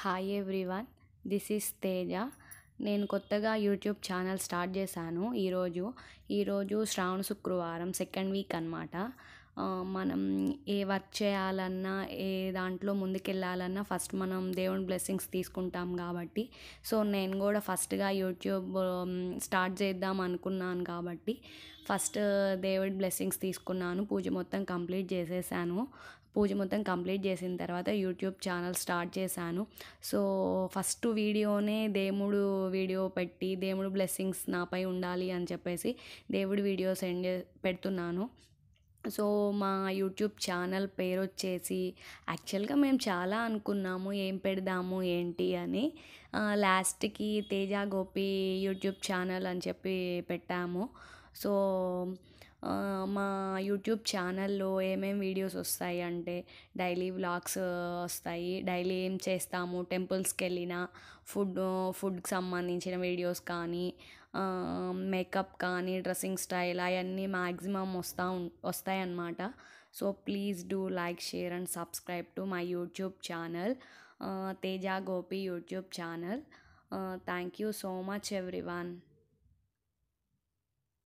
Hi everyone, this is Teja. నేను కొత్తగా YouTube channel start చేశాను ఈరోజు శ్రావణ శుక్రవారం సెకండ్ వీక్ అనమాట. మనం ఏ వర్క్ చేయాలన్నా, ఏ దాంట్లో ముందుకెళ్ళాలన్నా ఫస్ట్ మనం దేవుని బ్లెస్సింగ్స్ తీసుకుంటాం కాబట్టి, సో నేను కూడా ఫస్ట్గా యూట్యూబ్ స్టార్ట్ చేద్దాం అనుకున్నాను కాబట్టి ఫస్ట్ దేవుడి బ్లెస్సింగ్స్ తీసుకున్నాను. పూజ మొత్తం కంప్లీట్ చేసిన తర్వాత యూట్యూబ్ ఛానల్ స్టార్ట్ చేశాను. సో ఫస్ట్ వీడియోనే దేవుడు వీడియో పెట్టి, దేవుడు బ్లెస్సింగ్స్ నాపై ఉండాలి అని చెప్పేసి దేవుడి వీడియో పెడుతున్నాను. సో మా యూట్యూబ్ ఛానల్ పేరు వచ్చేసి, యాక్చువల్గా మేము చాలా అనుకున్నాము ఏం పెడదాము ఏంటి అని. లాస్ట్కి తేజ గోపి యూట్యూబ్ ఛానల్ అని చెప్పి పెట్టాము. సో మా యూట్యూబ్ ఛానల్లో ఏమేమి వీడియోస్ వస్తాయి అంటే, డైలీ వ్లాగ్స్ వస్తాయి. డైలీ ఏం చేస్తాము, టెంపుల్స్కి వెళ్ళిన ఫుడ్కి సంబంధించిన వీడియోస్ కానీ, మేకప్ కానీ, డ్రెస్సింగ్ స్టైల్ అవన్నీ మ్యాక్సిమం వస్తాయి అన్నమాట. So please do like, share and subscribe to my YouTube channel, Teja Gopi YouTube channel. Thank you so much everyone.